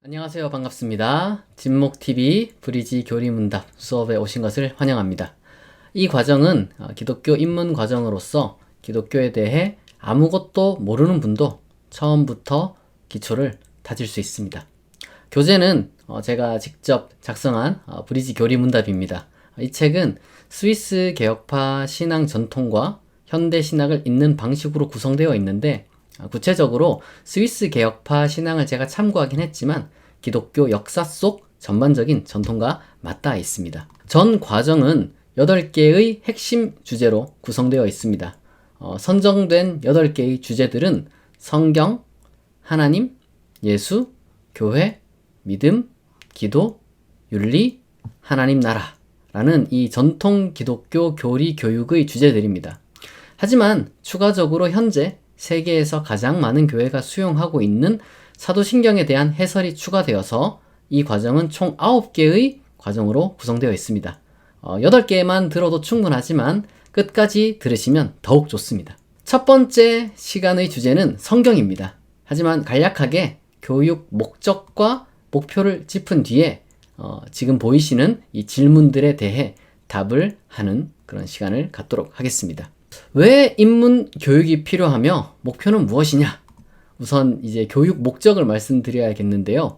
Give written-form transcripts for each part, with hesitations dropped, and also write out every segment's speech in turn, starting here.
안녕하세요. 반갑습니다. 진목TV 브리지 교리문답 수업에 오신 것을 환영합니다. 이 과정은 기독교 입문 과정으로서 기독교에 대해 아무것도 모르는 분도 처음부터 기초를 다질 수 있습니다. 교재는 제가 직접 작성한 브리지 교리문답입니다. 이 책은 스위스 개혁파 신앙 전통과 현대 신학을 잇는 방식으로 구성되어 있는데, 구체적으로 스위스 개혁파 신앙을 제가 참고하긴 했지만 기독교 역사 속 전반적인 전통과 맞닿아 있습니다. 전 과정은 8개의 핵심 주제로 구성되어 있습니다. 선정된 8개의 주제들은 성경, 하나님, 예수, 교회, 믿음, 기도, 윤리, 하나님 나라 라는 이 전통 기독교 교리 교육의 주제들입니다. 하지만 추가적으로 현재 세계에서 가장 많은 교회가 수용하고 있는 사도신경에 대한 해설이 추가되어서 이 과정은 총 9개의 과정으로 구성되어 있습니다. 8개만 들어도 충분하지만 끝까지 들으시면 더욱 좋습니다. 첫 번째 시간의 주제는 성경입니다. 하지만 간략하게 교육 목적과 목표를 짚은 뒤에 지금 보이시는 이 질문들에 대해 답을 하는 그런 시간을 갖도록 하겠습니다. 왜 입문 교육이 필요하며 목표는 무엇이냐? 우선 이제 교육 목적을 말씀드려야겠는데요.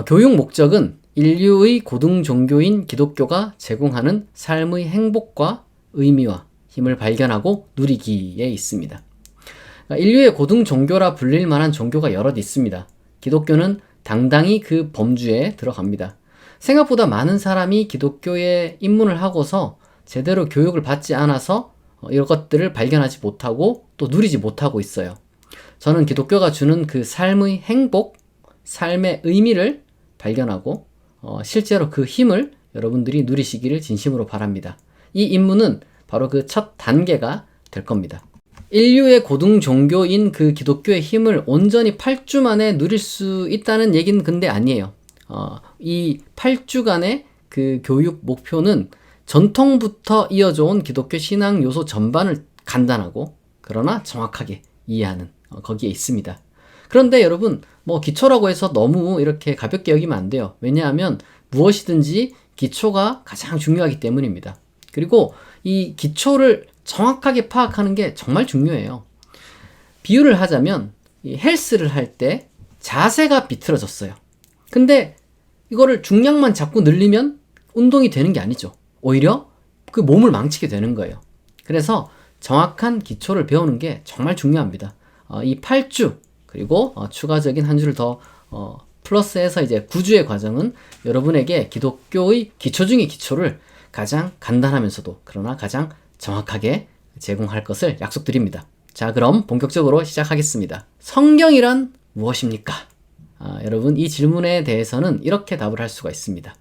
교육 목적은 인류의 고등 종교인 기독교가 제공하는 삶의 행복과 의미와 힘을 발견하고 누리기에 있습니다. 인류의 고등 종교라 불릴 만한 종교가 여럿 있습니다. 기독교는 당당히 그 범주에 들어갑니다. 생각보다 많은 사람이 기독교에 입문을 하고서 제대로 교육을 받지 않아서 이런 것들을 발견하지 못하고 또 누리지 못하고 있어요. 저는 기독교가 주는 그 삶의 행복, 삶의 의미를 발견하고 실제로 그 힘을 여러분들이 누리시기를 진심으로 바랍니다. 이 입문은 바로 그 첫 단계가 될 겁니다. 인류의 고등 종교인 그 기독교의 힘을 온전히 8주 만에 누릴 수 있다는 얘기는 근데 아니에요. 이 8주간의 그 교육 목표는 전통부터 이어져 온 기독교 신앙 요소 전반을 간단하고 그러나 정확하게 이해하는 거기에 있습니다. 그런데 여러분, 기초라고 해서 너무 이렇게 가볍게 여기면 안 돼요. 왜냐하면 무엇이든지 기초가 가장 중요하기 때문입니다. 그리고 이 기초를 정확하게 파악하는 게 정말 중요해요. 비유를 하자면 이 헬스를 할 때 자세가 비틀어졌어요. 근데 이거를 중량만 자꾸 늘리면 운동이 되는 게 아니죠. 오히려 그 몸을 망치게 되는 거예요. 그래서 정확한 기초를 배우는 게 정말 중요합니다. 이 8주 그리고 추가적인 한 주를 더 플러스해서 이제 9주의 과정은 여러분에게 기독교의 기초 중의 기초를 가장 간단하면서도 그러나 가장 정확하게 제공할 것을 약속드립니다. 자, 그럼 본격적으로 시작하겠습니다. 성경이란 무엇입니까? 여러분, 이 질문에 대해서는 이렇게 답을 할 수가 있습니다.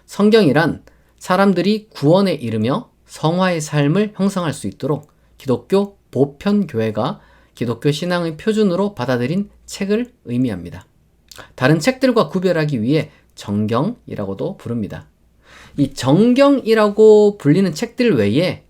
성경이란 사람들이 구원에 이르며 성화의 삶을 형성할 수 있도록 기독교 보편교회가 기독교 신앙의 표준으로 받아들인 책을 의미합니다. 다른 책들과 구별하기 위해 정경이라고도 부릅니다. 이 정경이라고 불리는 책들 외에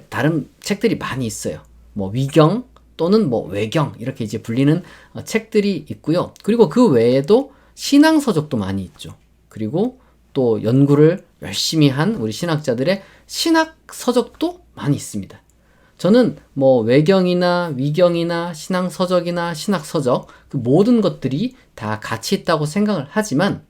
다른 책들이 많이 있어요. 위경 또는 외경 이렇게 이제 불리는 책들이 있고요. 그리고 그 외에도 신앙서적도 많이 있죠. 그리고 또 연구를 열심히 한 우리 신학자들의 신학서적도 많이 있습니다. 저는 외경이나 위경이나 신앙서적이나 신학서적 그 모든 것들이 다 가치 있다고 생각을 하지만,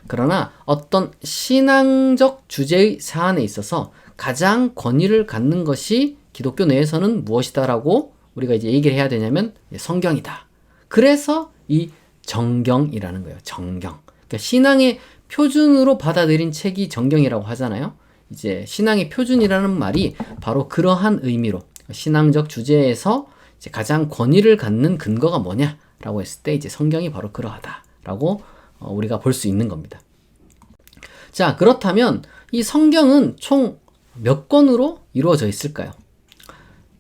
그러나 어떤 신앙적 주제의 사안에 있어서 가장 권위를 갖는 것이 기독교 내에서는 무엇이다라고 우리가 이제 얘기를 해야 되냐면 성경이다. 그래서 이 정경이라는 거예요. 정경. 그러니까 신앙의 표준으로 받아들인 책이 정경이라고 하잖아요. 이제 신앙의 표준이라는 말이 바로 그러한 의미로 신앙적 주제에서 이제 가장 권위를 갖는 근거가 뭐냐라고 했을 때 이제 성경이 바로 그러하다라고 우리가 볼 수 있는 겁니다. 자, 그렇다면 이 성경은 총 몇 권으로 이루어져 있을까요?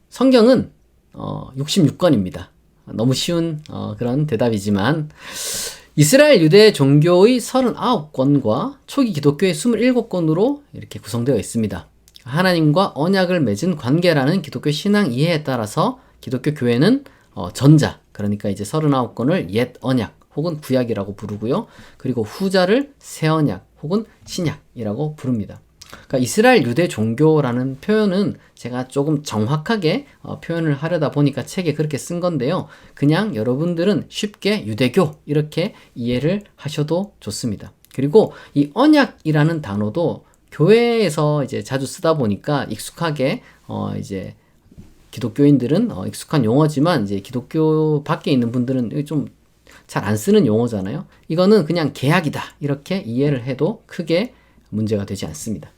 성경은 66권입니다. 너무 쉬운 그런 대답이지만 이스라엘 유대 종교의 39권과 초기 기독교의 27권으로 이렇게 구성되어 있습니다. 하나님과 언약을 맺은 관계라는 기독교 신앙 이해에 따라서 기독교 교회는 전자, 그러니까 이제 39권을 옛 언약 혹은 구약이라고 부르고요. 그리고 후자를 새 언약 혹은 신약이라고 부릅니다. 그러니까 이스라엘 유대 종교라는 표현은 제가 조금 정확하게 표현을 하려다 보니까 책에 그렇게 쓴 건데요. 그냥 여러분들은 쉽게 유대교 이렇게 이해를 하셔도 좋습니다. 그리고 이 언약이라는 단어도 교회에서 이제 자주 쓰다 보니까 익숙하게 이제 기독교인들은 익숙한 용어지만 이제 기독교 밖에 있는 분들은 좀 잘 안 쓰는 용어잖아요. 이거는 그냥 계약이다 이렇게 이해를 해도 크게 문제가 되지 않습니다.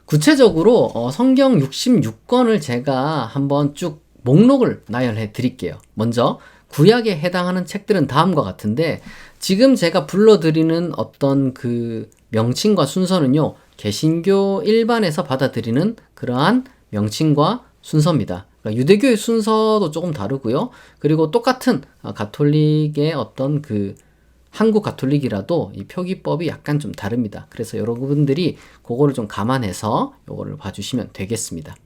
구체적으로 성경 66권을 제가 한번 쭉 목록을 나열해 드릴게요. 먼저 구약에 해당하는 책들은 다음과 같은데 지금 제가 불러드리는 어떤 그 명칭과 순서는요. 개신교 일반에서 받아들이는 그러한 명칭과 순서입니다. 그러니까 유대교의 순서도 조금 다르고요. 그리고 똑같은 가톨릭의 어떤 그 한국 가톨릭이라도 이 표기법이 약간 좀 다릅니다. 그래서 여러분들이 그거를 좀 감안해서 요거를 봐주시면 되겠습니다.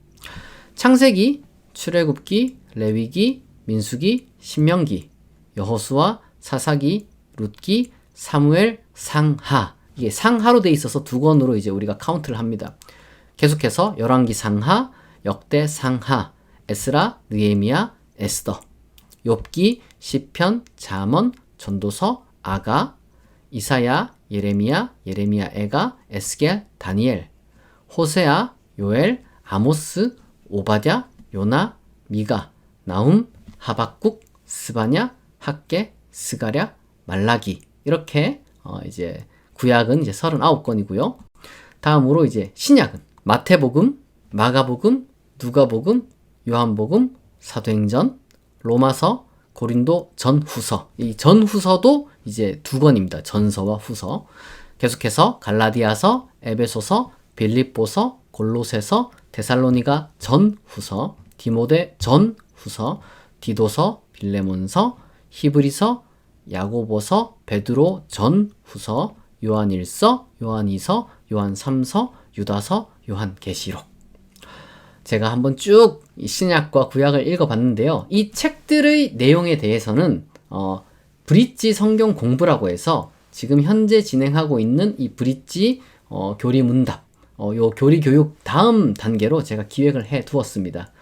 창세기, 출애굽기, 레위기, 민수기, 신명기, 여호수아, 사사기, 룻기, 사무엘, 상하. 이게 상하로 돼 있어서 두 권으로 이제 우리가 카운트를 합니다. 계속해서 열왕기 상하, 역대 상하, 에스라, 느헤미야, 에스더, 욥기, 시편, 잠언, 전도서, 아가, 이사야, 예레미야, 에가, 에스겔, 다니엘, 호세아, 요엘, 아모스, 오바댜, 요나, 미가, 나훔, 하박국, 스바냐, 학개, 스가랴, 말라기. 이렇게 이제 구약은 이제 39권이고요. 다음으로 이제 신약은 마태복음, 마가복음, 누가복음, 요한복음, 사도행전, 로마서, 고린도 전후서. 이 전후서도 이제 두 권입니다. 전서와 후서. 계속해서 갈라디아서, 에베소서, 빌립보서, 골로새서, 데살로니가 전후서, 디모데 전후서, 디도서, 빌레몬서, 히브리서, 야고보서, 베드로 전후서, 요한일서, 요한이서, 요한삼서, 유다서, 요한계시록. 제가 한번 쭉 신약과 구약을 읽어봤는데요. 이 책들의 내용에 대해서는 브릿지 성경 공부라고 해서 지금 현재 진행하고 있는 이 브릿지 교리 문답 요 교리 교육 다음 단계로 제가 기획을 해 두었습니다.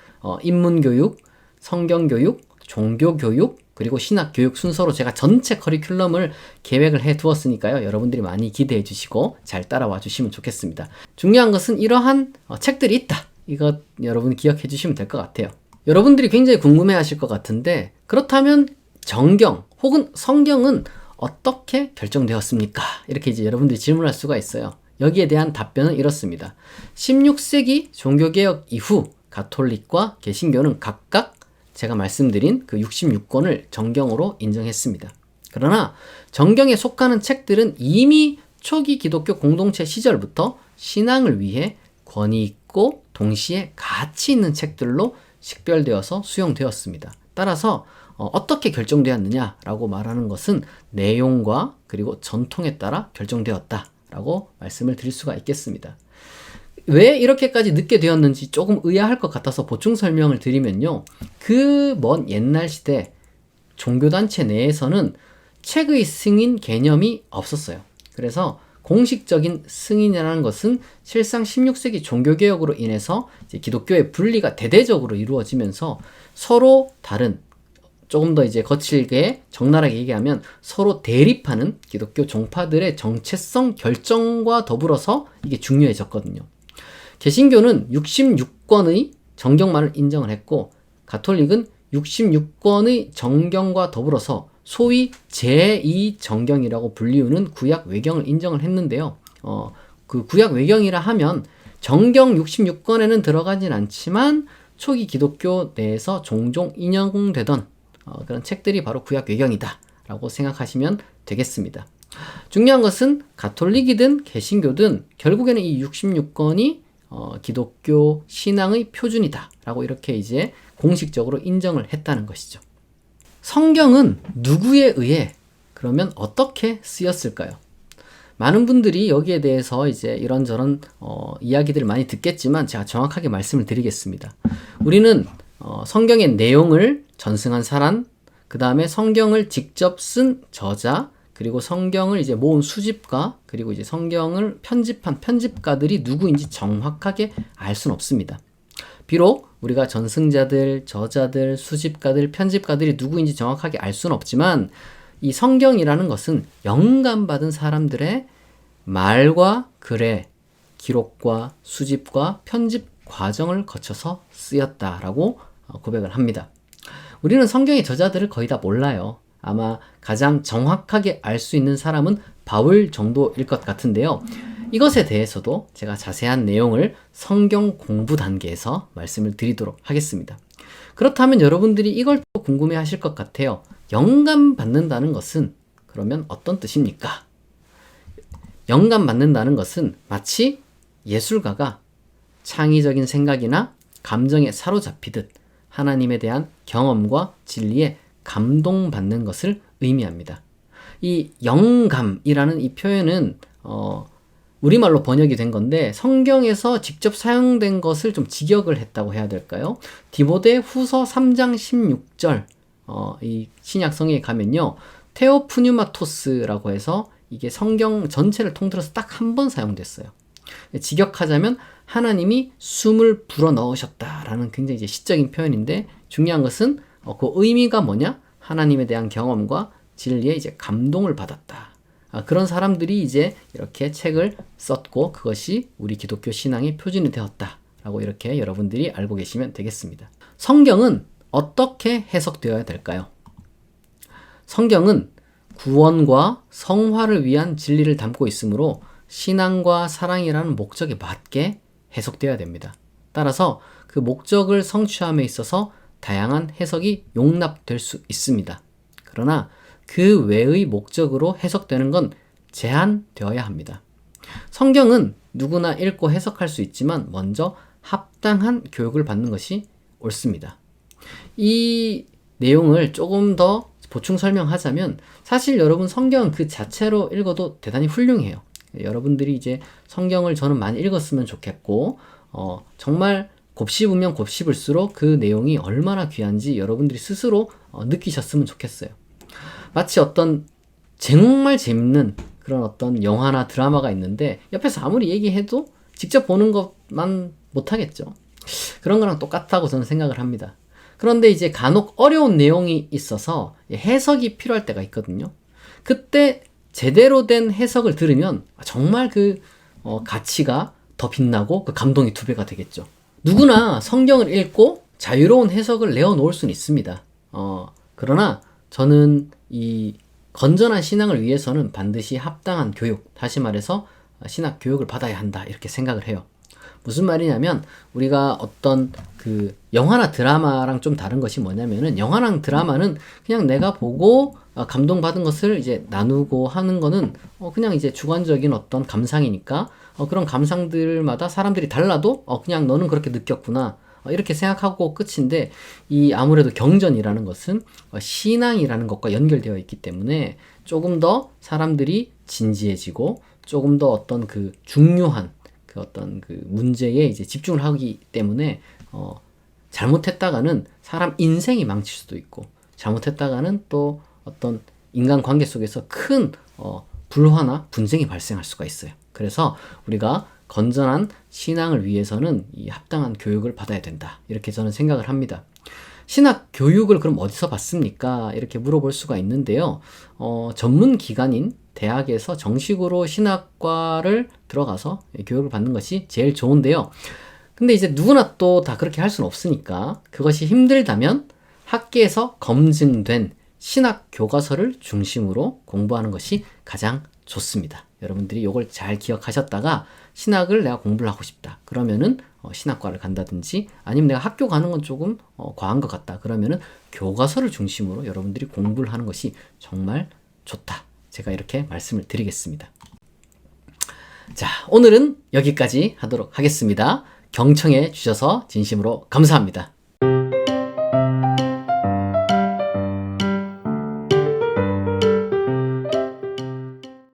인문 교육, 성경 교육, 종교 교육, 그리고 신학 교육 순서로 제가 전체 커리큘럼을 계획을 해 두었으니까요. 여러분들이 많이 기대해 주시고 잘 따라와 주시면 좋겠습니다. 중요한 것은 이러한 책들이 있다. 이거 여러분 기억해 주시면 될 것 같아요. 여러분들이 굉장히 궁금해 하실 것 같은데 그렇다면 정경 혹은 성경은 어떻게 결정되었습니까? 이렇게 이제 여러분들이 질문할 수가 있어요. 여기에 대한 답변은 이렇습니다. 16세기 종교개혁 이후 가톨릭과 개신교는 각각 제가 말씀드린 그 66권을 정경으로 인정했습니다. 그러나 정경에 속하는 책들은 이미 초기 기독교 공동체 시절부터 신앙을 위해 권위 있고 동시에 가치 있는 책들로 식별되어서 수용되었습니다. 따라서 어떻게 결정되었느냐라고 말하는 것은 내용과 그리고 전통에 따라 결정되었다라고 말씀을 드릴 수가 있겠습니다. 왜 이렇게까지 늦게 되었는지 조금 의아할 것 같아서 보충 설명을 드리면요. 그 먼 옛날 시대 종교단체 내에서는 책의 승인 개념이 없었어요. 그래서 공식적인 승인이라는 것은 실상 16세기 종교개혁으로 인해서 이제 기독교의 분리가 대대적으로 이루어지면서 서로 다른 조금 더 이제 거칠게 적나라하게 얘기하면 서로 대립하는 기독교 종파들의 정체성 결정과 더불어서 이게 중요해졌거든요. 개신교는 66권의 정경만을 인정을 했고 가톨릭은 66권의 정경과 더불어서 소위 제2정경이라고 불리우는 구약 외경을 인정을 했는데요. 그 구약 외경이라 하면 정경 66권에는 들어가진 않지만 초기 기독교 내에서 종종 인용되던 그런 책들이 바로 구약 외경이다 라고 생각하시면 되겠습니다. 중요한 것은 가톨릭이든 개신교든 결국에는 이 66권이 기독교 신앙의 표준이다 라고 이렇게 이제 공식적으로 인정을 했다는 것이죠. 성경은 누구에 의해 그러면 어떻게 쓰였을까요? 많은 분들이 여기에 대해서 이제 이런저런 이야기들을 많이 듣겠지만 제가 정확하게 말씀을 드리겠습니다. 우리는 성경의 내용을 전승한 사람, 그 다음에 성경을 직접 쓴 저자, 그리고 성경을 이제 모은 수집가, 그리고 이제 성경을 편집한 편집가들이 누구인지 정확하게 알 수는 없습니다. 비록 우리가 전승자들, 저자들, 수집가들, 편집가들이 누구인지 정확하게 알 수는 없지만 이 성경이라는 것은 영감받은 사람들의 말과 글의 기록과 수집과 편집 과정을 거쳐서 쓰였다라고 고백을 합니다. 우리는 성경의 저자들을 거의 다 몰라요. 아마 가장 정확하게 알 수 있는 사람은 바울 정도일 것 같은데요. 이것에 대해서도 제가 자세한 내용을 성경 공부 단계에서 말씀을 드리도록 하겠습니다. 그렇다면 여러분들이 이걸 또 궁금해 하실 것 같아요. 영감 받는다는 것은 그러면 어떤 뜻입니까? 영감 받는다는 것은 마치 예술가가 창의적인 생각이나 감정에 사로잡히듯 하나님에 대한 경험과 진리에 감동받는 것을 의미합니다. 이 영감이라는 이 표현은 우리말로 번역이 된 건데 성경에서 직접 사용된 것을 좀 직역을 했다고 해야 될까요? 디모데 후서 3장 16절 이 신약 성경에 가면요. 테오프뉴마토스라고 해서 이게 성경 전체를 통틀어서 딱 한 번 사용됐어요. 직역하자면 하나님이 숨을 불어넣으셨다라는 굉장히 이제 시적인 표현인데 중요한 것은 그 의미가 뭐냐? 하나님에 대한 경험과 진리에 이제 감동을 받았다. 그런 사람들이 이제 이렇게 책을 썼고 그것이 우리 기독교 신앙의 표준이 되었다라고 이렇게 여러분들이 알고 계시면 되겠습니다. 성경은 어떻게 해석되어야 될까요? 성경은 구원과 성화를 위한 진리를 담고 있으므로 신앙과 사랑이라는 목적에 맞게 해석되어야 됩니다. 따라서 그 목적을 성취함에 있어서 다양한 해석이 용납될 수 있습니다. 그러나 그 외의 목적으로 해석되는 건 제한되어야 합니다. 성경은 누구나 읽고 해석할 수 있지만 먼저 합당한 교육을 받는 것이 옳습니다. 이 내용을 조금 더 보충 설명하자면 사실 여러분 성경 그 자체로 읽어도 대단히 훌륭해요. 여러분들이 이제 성경을 저는 많이 읽었으면 좋겠고 정말 곱씹으면 곱씹을수록 그 내용이 얼마나 귀한지 여러분들이 스스로 느끼셨으면 좋겠어요. 마치 어떤 정말 재밌는 그런 어떤 영화나 드라마가 있는데 옆에서 아무리 얘기해도 직접 보는 것만 못하겠죠. 그런 거랑 똑같다고 저는 생각을 합니다. 그런데 이제 간혹 어려운 내용이 있어서 해석이 필요할 때가 있거든요. 그때 제대로 된 해석을 들으면 정말 그 가치가 더 빛나고 그 감동이 2배가 되겠죠. 누구나 성경을 읽고 자유로운 해석을 내어놓을 수는 있습니다. 그러나 저는 이 건전한 신앙을 위해서는 반드시 합당한 교육, 다시 말해서 신학 교육을 받아야 한다 이렇게 생각을 해요. 무슨 말이냐면 우리가 어떤 그 영화나 드라마랑 좀 다른 것이 뭐냐면은 영화랑 드라마는 그냥 내가 보고 감동받은 것을 이제 나누고 하는 거는 그냥 이제 주관적인 어떤 감상이니까 그런 감상들마다 사람들이 달라도 그냥 너는 그렇게 느꼈구나 이렇게 생각하고 끝인데 이 아무래도 경전이라는 것은 신앙이라는 것과 연결되어 있기 때문에 조금 더 사람들이 진지해지고 조금 더 어떤 그 중요한 그 어떤 그 문제에 이제 집중을 하기 때문에 잘못했다가는 사람 인생이 망칠 수도 있고 잘못했다가는 또 어떤 인간 관계 속에서 큰 불화나 분쟁이 발생할 수가 있어요. 그래서 우리가 건전한 신앙을 위해서는 이 합당한 교육을 받아야 된다. 이렇게 저는 생각을 합니다. 신학 교육을 그럼 어디서 받습니까? 이렇게 물어볼 수가 있는데요. 전문 기관인 대학에서 정식으로 신학과를 들어가서 교육을 받는 것이 제일 좋은데요. 근데 이제 누구나 또 다 그렇게 할 수는 없으니까 그것이 힘들다면 학계에서 검증된 신학 교과서를 중심으로 공부하는 것이 가장 좋습니다. 여러분들이 이걸 잘 기억하셨다가 신학을 내가 공부를 하고 싶다. 그러면은 신학과를 간다든지 아니면 내가 학교 가는 건 조금 과한 것 같다. 그러면은 교과서를 중심으로 여러분들이 공부를 하는 것이 정말 좋다. 제가 이렇게 말씀을 드리겠습니다. 자, 오늘은 여기까지 하도록 하겠습니다. 경청해 주셔서 진심으로 감사합니다.